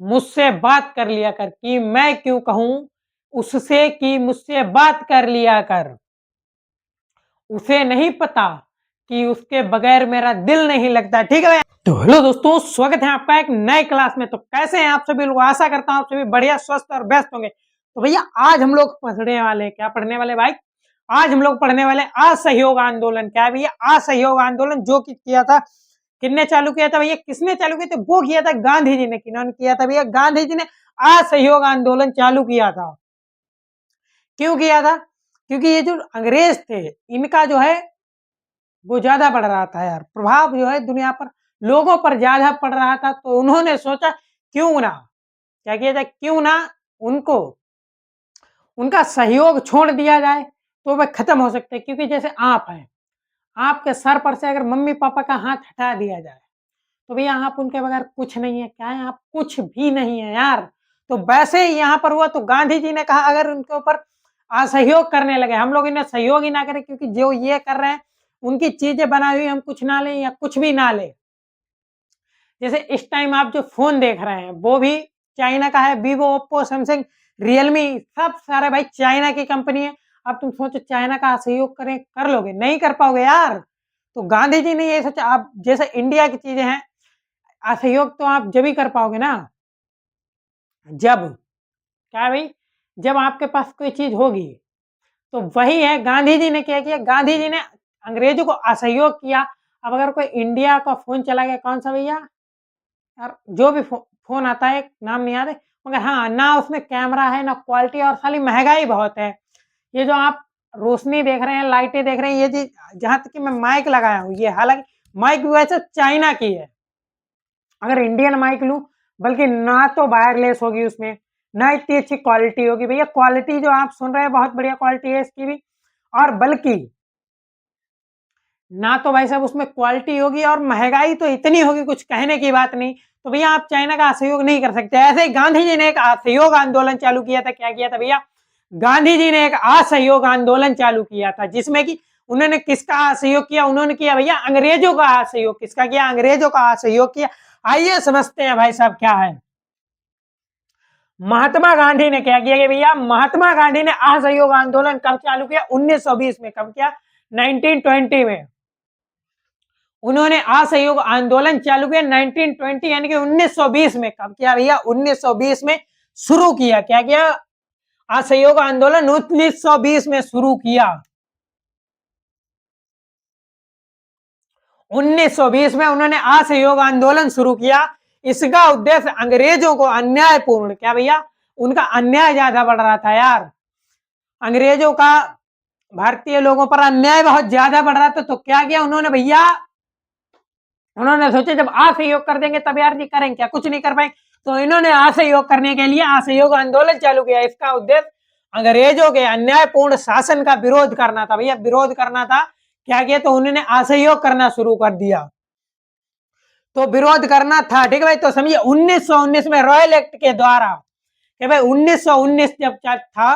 मुझसे बात कर लिया कर, कि मैं क्यों कहूं उससे कि मुझसे बात कर लिया कर। उसे नहीं पता कि उसके बगैर मेरा दिल नहीं लगता। ठीक है भैया। तो हेलो दोस्तों, स्वागत है आपका एक नए क्लास में। तो कैसे हैं आप सभी लोग? आशा करता हूं आप सभी बढ़िया, स्वस्थ और व्यस्त होंगे। तो भैया आज हम लोग पढ़ने वाले, क्या पढ़ने वाले भाई? आज हम लोग पढ़ने वाले असहयोग आंदोलन। क्या है भैया? असहयोग आंदोलन, जो कि किया था, किसने चालू किया था भैया? किसने चालू किया था? वो किया था गांधी जी ने। किन्होंने किया था भैया? गांधी जी ने असहयोग आंदोलन चालू किया था। क्यों किया था? क्योंकि ये जो अंग्रेज थे, इनका जो है वो ज्यादा बढ़ रहा था यार, प्रभाव जो है दुनिया पर, लोगों पर ज्यादा पड़ रहा था। तो उन्होंने सोचा क्यों ना, क्या किया जाए, क्यों ना उनको, उनका सहयोग छोड़ दिया जाए तो वह खत्म हो सकते हैं। क्योंकि जैसे आप हैं, आपके सर पर से अगर मम्मी पापा का हाथ हटा दिया जाए तो भैया आप उनके बगैर कुछ नहीं है। क्या है? आप कुछ भी नहीं है यार। तो वैसे ही यहाँ पर हुआ। तो गांधी जी ने कहा अगर उनके ऊपर असहयोग करने लगे, हम लोग इन्हें सहयोग ही ना करें, क्योंकि जो ये कर रहे हैं उनकी चीजें बनाई हुई हम कुछ ना लें या कुछ भी ना लें। जैसे इस टाइम आप जो फोन देख रहे हैं वो भी चाइना का है, वीवो, ओप्पो, सैमसंग, रियलमी, सब सारे भाई चाइना की कंपनी है। अब तुम सोचो चाइना का सहयोग करें, कर लोगे? नहीं कर पाओगे यार। तो गांधी जी ने ये सोचा, आप जैसे इंडिया की चीजें हैं, असहयोग तो आप जब ही कर पाओगे ना, जब, क्या है भाई, जब आपके पास कोई चीज होगी। तो वही है, गांधी जी ने क्या किया, गांधी जी ने अंग्रेजों को असहयोग किया। अब अगर कोई इंडिया का फोन चला गया, कौन सा भैया यार, जो भी फोन आता है, नाम नहीं याद है, मगर हाँ, ना उसमें कैमरा है ना क्वालिटी, और साली महंगाई बहुत है। ये जो आप रोशनी देख रहे हैं, लाइटें देख रहे हैं, ये जी, जहां तक कि मैं माइक लगाया हूँ, ये हालांकि माइक वैसे चाइना की है, अगर इंडियन माइक लूं, बल्कि ना तो वायरलेस होगी उसमें, ना इतनी अच्छी क्वालिटी होगी भैया। क्वालिटी जो आप सुन रहे हैं बहुत बढ़िया क्वालिटी है इसकी भी, और बल्कि ना तो भाई साहब उसमें क्वालिटी होगी, और महंगाई तो इतनी होगी कुछ कहने की बात नहीं। तो भैया आप चाइना का असहयोग नहीं कर सकते। ऐसे ही गांधी जी ने एक असहयोग आंदोलन चालू किया था। क्या किया था भैया? गांधी जी ने एक असहयोग आंदोलन चालू किया था, जिसमें कि उन्होंने किसका असहयोग किया? उन्होंने किया भैया अंग्रेजों का असहयोग। किसका किया? अंग्रेजों का असहयोग किया। आइए समझते हैं भाई साहब क्या है। महात्मा गांधी ने क्या किया कि भैया, महात्मा गांधी ने असहयोग आंदोलन कब चालू किया? 1920 में। कब किया? 1920 में उन्होंने असहयोग आंदोलन चालू किया। 1920 यानी कि 1920 में। कब किया भैया? 1920 में शुरू किया। क्या किया? असहयोग आंदोलन 1920 में शुरू किया। 1920 में उन्होंने असहयोग आंदोलन शुरू किया। इसका उद्देश्य अंग्रेजों को अन्यायपूर्ण, क्या भैया, उनका अन्याय ज्यादा बढ़ रहा था यार, अंग्रेजों का भारतीय लोगों पर अन्याय बहुत ज्यादा बढ़ रहा था। तो क्या किया उन्होंने भैया? उन्होंने सोचा जब असहयोग कर देंगे तब यार जी करेंगे क्या? कुछ नहीं कर पाएंगे। तो इन्होंने असहयोग करने के लिए असहयोग आंदोलन चालू किया। इसका उद्देश्य अंग्रेजों के अन्यायपूर्ण शासन का विरोध करना था भैया, विरोध करना था। क्या किया? तो उन्होंने असहयोग करना शुरू कर दिया। तो विरोध करना था, ठीक है भाई। तो समझिए 1919 में रॉयल एक्ट के द्वारा, कि भाई 1919 जब था,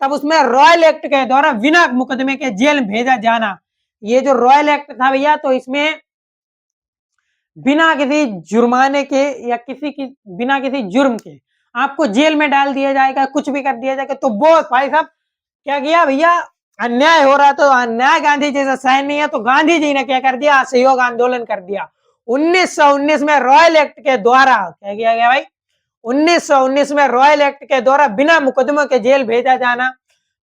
तब उसमें रॉयल एक्ट के द्वारा बिना मुकदमे के जेल भेजा जाना। ये जो रॉयल एक्ट था भैया, तो इसमें बिना किसी जुर्माने के या किसी की, बिना किसी जुर्म के आपको जेल में डाल दिया जाएगा, कुछ भी कर दिया जाएगा। तो वो भाई साहब क्या किया भैया, अन्याय हो रहा, तो अन्याय गांधी जी से सहन नहीं है, तो गांधी जी ने क्या कर दिया? असहयोग आंदोलन कर दिया। 1919 में रॉयल एक्ट के द्वारा क्या किया गया भाई? 1919 में रॉयल एक्ट के द्वारा बिना मुकदमों के जेल भेजा जाना।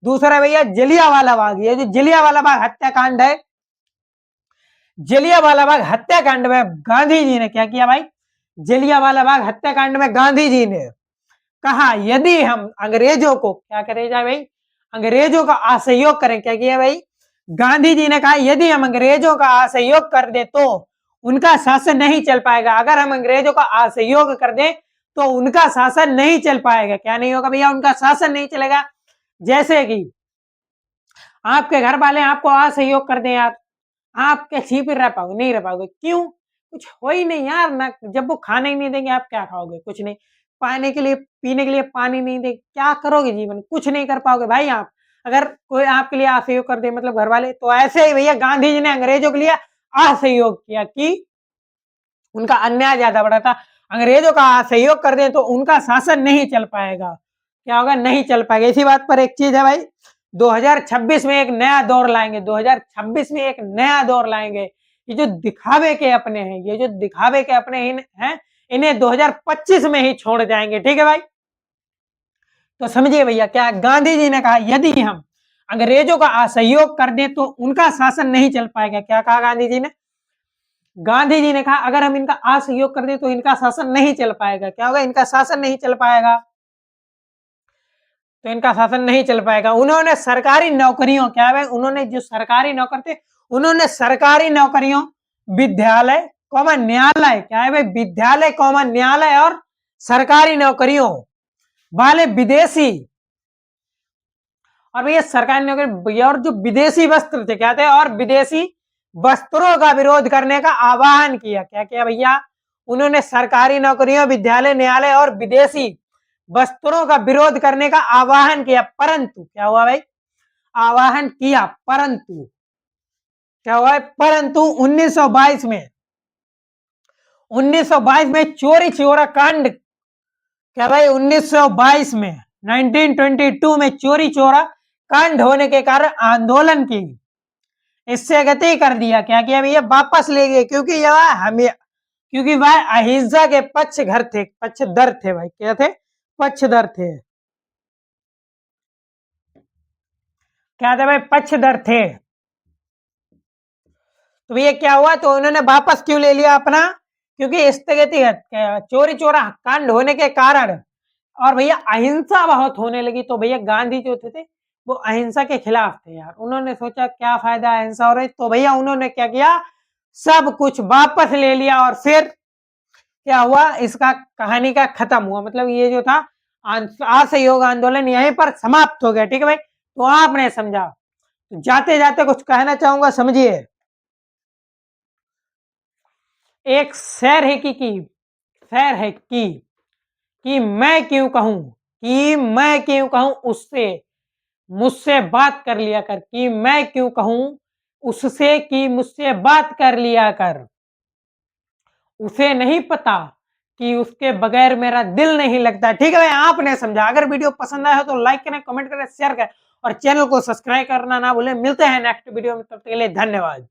दूसरा भैया जलियांवाला बाग, ये जो जलियांवाला बाग हत्याकांड है, जलियांवाला बाग हत्याकांड में गांधी जी ने क्या किया भाई? जलियांवाला बाग हत्याकांड में गांधी जी ने कहा यदि हम अंग्रेजों को, क्या करे जाए भाई, अंग्रेजों का असहयोग करें। क्या किया भाई? गांधी जी ने कहा यदि हम अंग्रेजों का असहयोग कर दे तो उनका शासन नहीं चल पाएगा। अगर हम अंग्रेजों का असहयोग कर दें तो उनका शासन नहीं चल पाएगा। क्या नहीं होगा भैया? उनका शासन नहीं चलेगा। जैसे कि आपके घर वाले आपको असहयोग कर दें यार, आप क्या छिप रह पाओगे? नहीं रह पाओगे। क्यों? कुछ हो ही नहीं यार ना, जब वो खाना ही नहीं देंगे आप क्या खाओगे? कुछ नहीं। पाने के लिए, पीने के लिए पानी नहीं दे, क्या करोगे जीवन? कुछ नहीं कर पाओगे भाई आप। अगर कोई आपके लिए असहयोग कर दे, मतलब घर वाले, तो ऐसे ही भैया गांधी जी ने अंग्रेजों के लिए असहयोग किया कि उनका अन्याय ज्यादा बढ़ा था। अंग्रेजों का सहयोग कर दें तो उनका शासन नहीं चल पाएगा। क्या होगा? नहीं चल पाएगा। इसी बात पर एक चीज है भाई, 2026 में एक नया दौर लाएंगे, 2026 में एक नया दौर लाएंगे। ये जो दिखावे के अपने हैं, ये जो दिखावे के अपने हैं, इन्हें 2025 में ही छोड़ जाएंगे। ठीक है भाई, तो समझिए भैया, क्या गांधी जी ने कहा, यदि हम अंग्रेजों का असहयोग कर दें तो उनका शासन नहीं चल पाएगा। क्या कहा गांधी जी ने? गांधी जी ने कहा अगर हम इनका असहयोग कर दें तो इनका शासन नहीं चल पाएगा। क्या होगा? इनका शासन नहीं चल पाएगा, तो इनका शासन नहीं चल पाएगा। उन्होंने सरकारी नौकरियों, क्या है, उन्होंने जो सरकारी नौकर थे, उन्होंने सरकारी नौकरियों, विद्यालय कौमा न्यायालय, क्या है भाई, विद्यालय कौमा न्यायालय और सरकारी नौकरियों वाले विदेशी, और भैया सरकारी नौकरी और जो विदेशी वस्त्र थे, क्या थे, और विदेशी वस्त्रों का विरोध करने का आह्वान किया। क्या किया भैया? उन्होंने सरकारी नौकरियों, विद्यालय, न्यायालय और विदेशी वस्त्रों का विरोध करने का आह्वान किया। परंतु क्या हुआ भाई? आह्वान किया, परंतु क्या हुआ है? परंतु 1922 में चोरी चोरा कांड, क्या भाई, 1922 में 1922 में चोरी चोरा कांड होने के कारण आंदोलन की इससे गति कर दिया। क्या किया भैया? वापस ले गए, क्योंकि वह अहिंसा के पक्षधर थे भाई। क्या थे? पक्षधर थे। क्या थे भाई? पक्षधर थे। तो भैया क्या हुआ? तो उन्होंने वापस क्यों ले लिया अपना? क्योंकि स्थगिति चोरी चोरा कांड होने के कारण, और भैया अहिंसा बहुत होने लगी। तो भैया गांधी जो थे वो अहिंसा के खिलाफ थे यार। उन्होंने सोचा क्या फायदा अहिंसा हो रही, तो भैया उन्होंने क्या किया? सब कुछ वापस ले लिया। और फिर क्या हुआ? इसका कहानी का खत्म हुआ। मतलब ये जो था असहयोग आंदोलन यहीं पर समाप्त हो गया। ठीक है भाई, तो आपने समझा। जाते जाते कुछ कहना चाहूंगा, समझिए। एक शेर है कि मैं क्यों कहूं उससे मुझसे बात कर लिया कर, कि मैं क्यों कहूं उससे कि मुझसे बात कर लिया कर। उसे नहीं पता कि उसके बगैर मेरा दिल नहीं लगता। ठीक है भाई, आपने समझा। अगर वीडियो पसंद आया हो तो लाइक करें, कमेंट करें, शेयर करें और चैनल को सब्सक्राइब करना ना भूलें। मिलते हैं नेक्स्ट वीडियो में, तब तक के लिए धन्यवाद।